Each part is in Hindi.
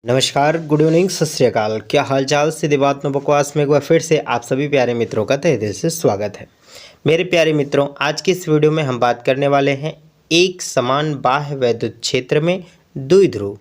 नमस्कार, गुड इवनिंग, सत श्री अकाल। क्या हालचाल। सीधी बात में बकवास में एक बार फिर से आप सभी प्यारे मित्रों का तहे दिल से स्वागत है। मेरे प्यारे मित्रों, आज की इस वीडियो में हम बात करने वाले हैं एक समान बाह्य वैद्युत क्षेत्र में द्विध्रुव।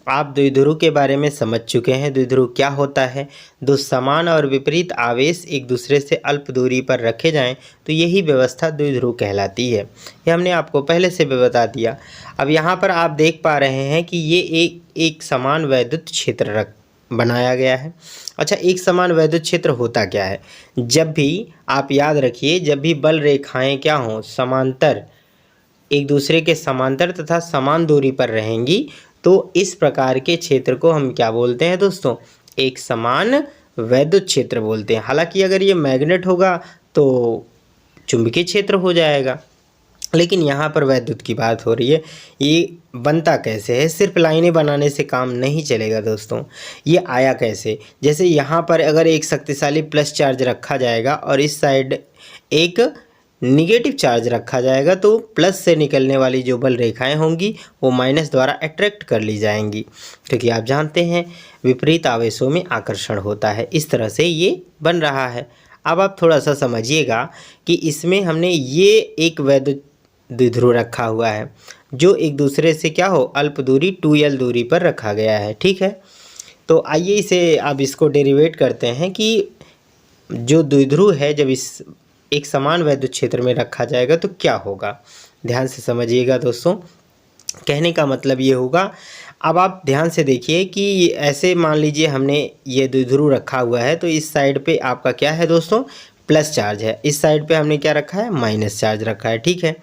आप द्विध्रुव के बारे में समझ चुके हैं। द्विध्रुव क्या होता है। दो समान और विपरीत आवेश एक दूसरे से अल्प दूरी पर रखे जाएं तो यही व्यवस्था द्विध्रुव कहलाती है। यह हमने आपको पहले से भी बता दिया। अब यहाँ पर आप देख पा रहे हैं कि ये एक समान वैद्युत क्षेत्र बनाया गया है। अच्छा, एक समान वैद्युत क्षेत्र होता क्या है। जब भी आप याद रखिए, जब भी बल रेखाएं क्या हों, समांतर, एक दूसरे के समांतर तथा समान दूरी पर रहेंगी तो इस प्रकार के क्षेत्र को हम क्या बोलते हैं दोस्तों, एक समान वैद्युत क्षेत्र बोलते हैं। हालांकि अगर ये मैग्नेट होगा तो चुंबकीय क्षेत्र हो जाएगा, लेकिन यहाँ पर वैद्युत की बात हो रही है। ये बनता कैसे है। सिर्फ लाइनें बनाने से काम नहीं चलेगा दोस्तों। ये आया कैसे, जैसे यहाँ पर अगर एक शक्तिशाली प्लस चार्ज रखा जाएगा और इस साइड एक निगेटिव चार्ज रखा जाएगा तो प्लस से निकलने वाली जो बल रेखाएं होंगी वो माइनस द्वारा अट्रैक्ट कर ली जाएंगी, क्योंकि आप जानते हैं विपरीत आवेशों में आकर्षण होता है। इस तरह से ये बन रहा है। अब आप थोड़ा सा समझिएगा कि इसमें हमने ये एक वैद्युत द्विध्रुव रखा हुआ है जो एक दूसरे से क्या हो, अल्प दूरी 2l दूरी पर रखा गया है। ठीक है, तो आइए इसे अब इसको डेरिवेट करते हैं कि जो द्विध्रुव है जब इस एक समान वैद्युत क्षेत्र में रखा जाएगा तो क्या होगा। ध्यान से समझिएगा दोस्तों। कहने का मतलब ये होगा, अब आप ध्यान से देखिए कि ऐसे मान लीजिए हमने ये द्विध्रुव रखा हुआ है तो इस साइड पे आपका क्या है दोस्तों, प्लस चार्ज है। इस साइड पे हमने क्या रखा है, माइनस चार्ज रखा है। ठीक है,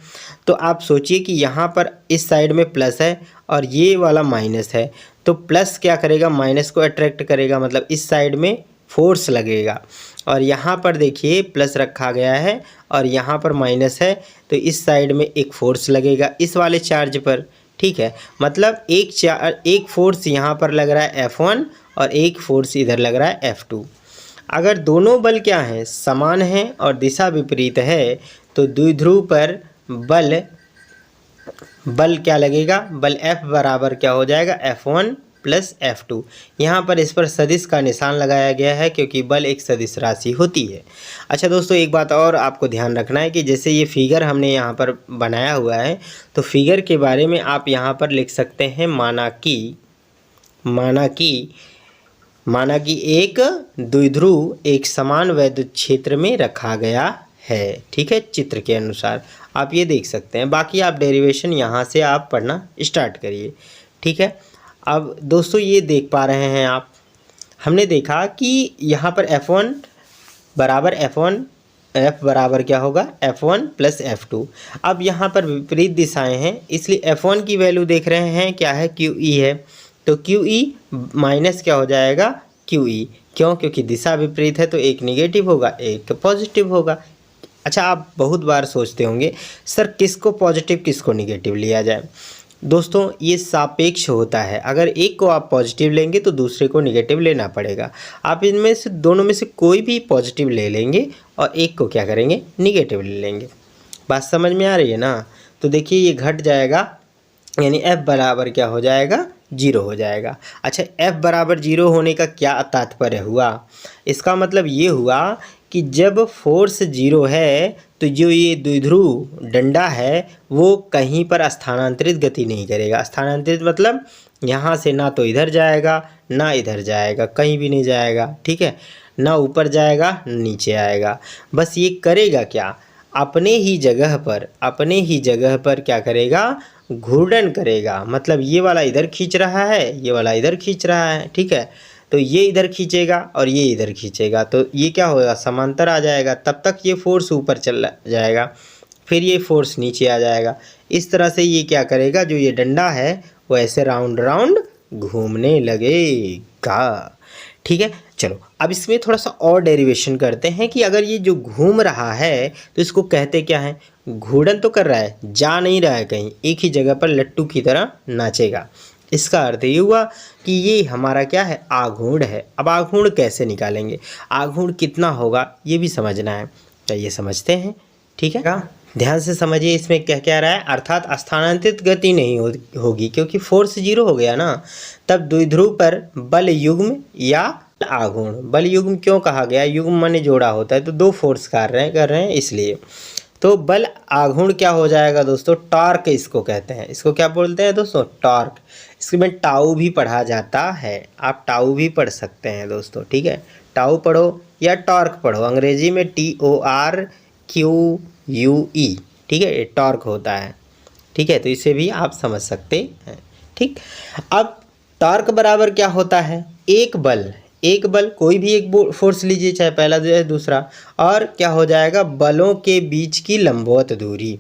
तो आप सोचिए कि यहाँ पर इस साइड में प्लस है और ये वाला माइनस है, तो प्लस क्या करेगा, माइनस को अट्रैक्ट करेगा, मतलब इस साइड में फोर्स लगेगा। और यहाँ पर देखिए प्लस रखा गया है और यहाँ पर माइनस है, तो इस साइड में एक फोर्स लगेगा इस वाले चार्ज पर। ठीक है, मतलब एक फोर्स यहाँ पर लग रहा है F1 और एक फोर्स इधर लग रहा है F2। अगर दोनों बल क्या हैं, समान हैं और दिशा विपरीत है तो द्विध्रुव पर बल क्या लगेगा, बल F बराबर क्या हो जाएगा, F1 प्लस F2। यहाँ पर इस पर सदिश का निशान लगाया गया है क्योंकि बल एक सदिश राशि होती है। अच्छा दोस्तों, एक बात और आपको ध्यान रखना है कि जैसे ये फिगर हमने यहाँ पर बनाया हुआ है तो फिगर के बारे में आप यहाँ पर लिख सकते हैं माना कि एक द्विध्रुव एक समान वैद्युत क्षेत्र में रखा गया है। ठीक है, चित्र के अनुसार आप ये देख सकते हैं। बाकी आप डेरिवेशन यहाँ से आप पढ़ना स्टार्ट करिए। ठीक है, अब दोस्तों ये देख पा रहे हैं आप, हमने देखा कि यहाँ पर F1 बराबर F बराबर क्या होगा, F1 प्लस F2। अब यहाँ पर विपरीत दिशाएं हैं इसलिए F1 की वैल्यू देख रहे हैं क्या है, QE है, तो QE माइनस क्या हो जाएगा, QE। क्यों, क्योंकि दिशा विपरीत है तो एक निगेटिव होगा एक पॉजिटिव होगा। अच्छा, आप बहुत बार सोचते होंगे सर किसको पॉजिटिव किसको निगेटिव लिया जाए। दोस्तों ये सापेक्ष होता है। अगर एक को आप पॉजिटिव लेंगे तो दूसरे को निगेटिव लेना पड़ेगा। आप इनमें से दोनों में से कोई भी पॉजिटिव ले लेंगे और एक को क्या करेंगे, निगेटिव ले लेंगे। बात समझ में आ रही है ना। तो देखिए ये घट जाएगा, यानी F बराबर क्या हो जाएगा, 0 हो जाएगा। अच्छा, F बराबर 0 होने का क्या तात्पर्य हुआ, इसका मतलब ये हुआ कि जब फोर्स 0 है तो जो ये द्विध्रुव डंडा है वो कहीं पर स्थानांतरित गति नहीं करेगा। स्थानांतरित मतलब यहाँ से ना तो इधर जाएगा ना इधर जाएगा, कहीं भी नहीं जाएगा। ठीक है, ना ऊपर जाएगा ना नीचे आएगा। बस ये करेगा क्या, अपने ही जगह पर क्या करेगा, घूर्णन करेगा। मतलब ये वाला इधर खींच रहा है, ये वाला इधर खींच रहा है। ठीक है, तो ये इधर खींचेगा और ये इधर खींचेगा तो ये क्या होगा, समांतर आ जाएगा। तब तक ये फोर्स ऊपर चल जाएगा, फिर ये फोर्स नीचे आ जाएगा। इस तरह से ये क्या करेगा, जो ये डंडा है वो ऐसे राउंड राउंड घूमने लगेगा। ठीक है, चलो अब इसमें थोड़ा सा और डेरिवेशन करते हैं कि अगर ये जो घूम रहा है तो इसको कहते क्या है, घूर्णन तो कर रहा है, जा नहीं रहा है कहीं, एक ही जगह पर लट्टू की तरह नाचेगा। इसका अर्थ ये हुआ कि ये हमारा क्या है, आघूर्ण है। अब आघूर्ण कैसे निकालेंगे, आघूर्ण कितना होगा ये भी समझना है, तो ये समझते हैं। ठीक है, ध्यान से समझिए इसमें क्या क्या रहा है, अर्थात स्थानांतरित गति नहीं होगी क्योंकि फोर्स जीरो हो गया ना। तब द्विध्रुव पर बल युग्म या आघूर्ण, बल युग्म क्यों कहा गया, युग्म माने जोड़ा होता है, तो दो फोर्स कर रहे हैं इसलिए। तो बल आघूर्ण क्या हो जाएगा दोस्तों, टॉर्क इसको कहते हैं। इसको क्या बोलते हैं दोस्तों, टॉर्क। इसमें टाउ भी पढ़ा जाता है, आप टाउ भी पढ़ सकते हैं दोस्तों, ठीक है। टाउ पढ़ो या टॉर्क पढ़ो, अंग्रेजी में TORQUE, ठीक है, ये टॉर्क होता है, ठीक है। तो इसे भी आप समझ सकते हैं, ठीक। अब टॉर्क बराबर क्या होता है, एक बल कोई भी एक फोर्स लीजिए, चाहे पहला जो है दूसरा, और क्या हो जाएगा, बलों के बीच की लंबवत दूरी,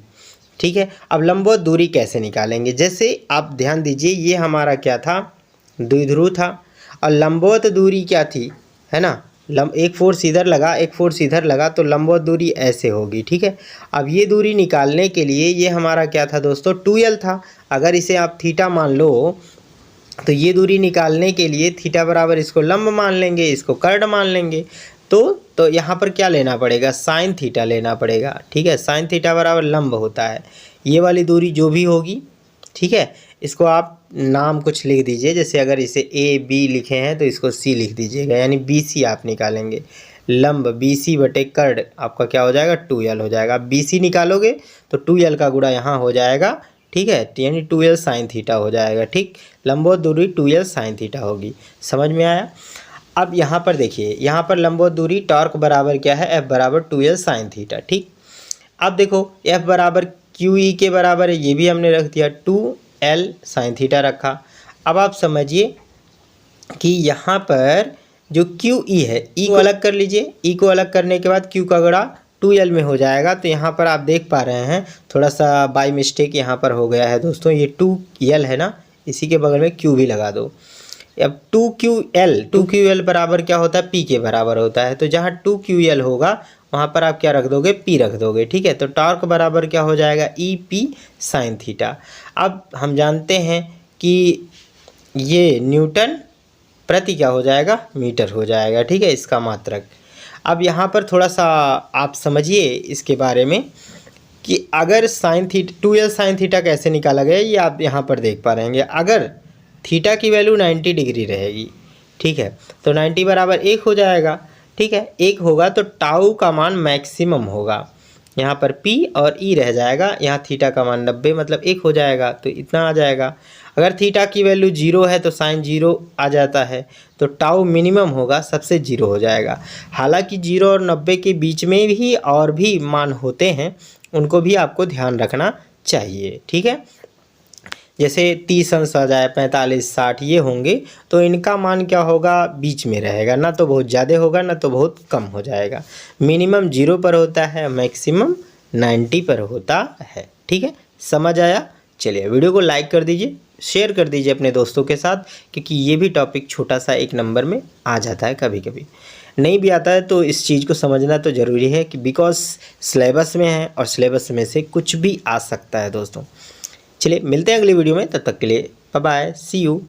ठीक है। अब लंबवत दूरी कैसे निकालेंगे, जैसे आप ध्यान दीजिए, ये हमारा क्या था, द्विध्रुव था, और लंबवत दूरी क्या थी, है ना, एक फोर्स इधर लगा, एक फोर्स इधर लगा, तो लंबवत दूरी ऐसे होगी, ठीक है। अब ये दूरी निकालने के लिए ये हमारा क्या था दोस्तों, 2l था। अगर इसे आप थीटा मान लो तो ये दूरी निकालने के लिए थीटा बराबर इसको लंब मान लेंगे, इसको कर्ण मान लेंगे। तो यहाँ पर क्या लेना पड़ेगा, साइन थीटा लेना पड़ेगा, ठीक है। साइन थीटा बराबर लंब होता है, ये वाली दूरी जो भी होगी, ठीक है। इसको आप नाम कुछ लिख दीजिए, जैसे अगर इसे AB लिखे हैं तो इसको C लिख दीजिएगा, यानी BC आप निकालेंगे। लंब BC बटे कर्ण आपका क्या हो जाएगा, 2l हो जाएगा। BC निकालोगे तो 2l का गुणा यहाँ हो जाएगा, ठीक है, यानी 2l साइन थीटा हो जाएगा, ठीक। लंबवत दूरी 2l साइन थीटा होगी, समझ में आया। अब यहाँ पर देखिए, यहाँ पर लंबवत दूरी टॉर्क बराबर क्या है, F बराबर 2l साइन थीटा, ठीक। अब देखो F बराबर QE के बराबर है, ये भी हमने रख दिया, 2l साइन थीटा रखा। अब आप समझिए कि यहाँ पर जो QE है, E को अलग कर लीजिए, E को अलग करने के बाद Q का गुणा 2l में हो जाएगा। तो यहाँ पर आप देख पा रहे हैं थोड़ा सा बाय मिस्टेक यहाँ पर हो गया है दोस्तों, ये 2l है ना, इसी के बगल में Q भी लगा दो। अब 2QL बराबर क्या होता है, P के बराबर होता है। तो जहाँ 2QL होगा वहाँ पर आप क्या रख दोगे, P रख दोगे, ठीक है। तो टॉर्क बराबर क्या हो जाएगा, EP साइन थीटा। अब हम जानते हैं कि ये न्यूटन प्रति क्या हो जाएगा, मीटर हो जाएगा, ठीक है, इसका मात्रक। अब यहाँ पर थोड़ा सा आप समझिए इसके बारे में कि अगर sine theta 2l sine theta कैसे निकाला गया, ये आप यहाँ पर देख पा रहे हैं। अगर थीटा की वैल्यू 90 डिग्री रहेगी, ठीक है, तो 90 बराबर 1 हो जाएगा, ठीक है। 1 होगा तो टाउ का मान मैक्सिमम होगा, यहाँ पर P और E रह जाएगा, यहाँ थीटा का मान 90 मतलब 1 हो जाएगा, तो इतना आ जाएगा। अगर थीटा की वैल्यू 0 है तो साइन 0 आ जाता है, तो टाउ मिनिमम होगा, सबसे 0 हो जाएगा। हालांकि 0 और 90 के बीच में भी और भी मान होते हैं, उनको भी आपको ध्यान रखना चाहिए, ठीक है। जैसे 30 अंश आ जाए, 45, 60 ये होंगे, तो इनका मान क्या होगा, बीच में रहेगा, ना तो बहुत ज़्यादा होगा ना तो बहुत कम हो जाएगा। मिनिमम 0 पर होता है, मैक्सिमम 90 पर होता है, ठीक है, समझ आया। चलिए वीडियो को लाइक कर दीजिए, शेयर कर दीजिए अपने दोस्तों के साथ, क्योंकि ये भी टॉपिक छोटा सा 1 नंबर में आ जाता है, कभी कभी नहीं भी आता है। तो इस चीज़ को समझना तो ज़रूरी है कि बिकॉज सिलेबस में है और सिलेबस में से कुछ भी आ सकता है दोस्तों। चलिए मिलते हैं अगली वीडियो में, तब तक के लिए बाय बाय, सी यू।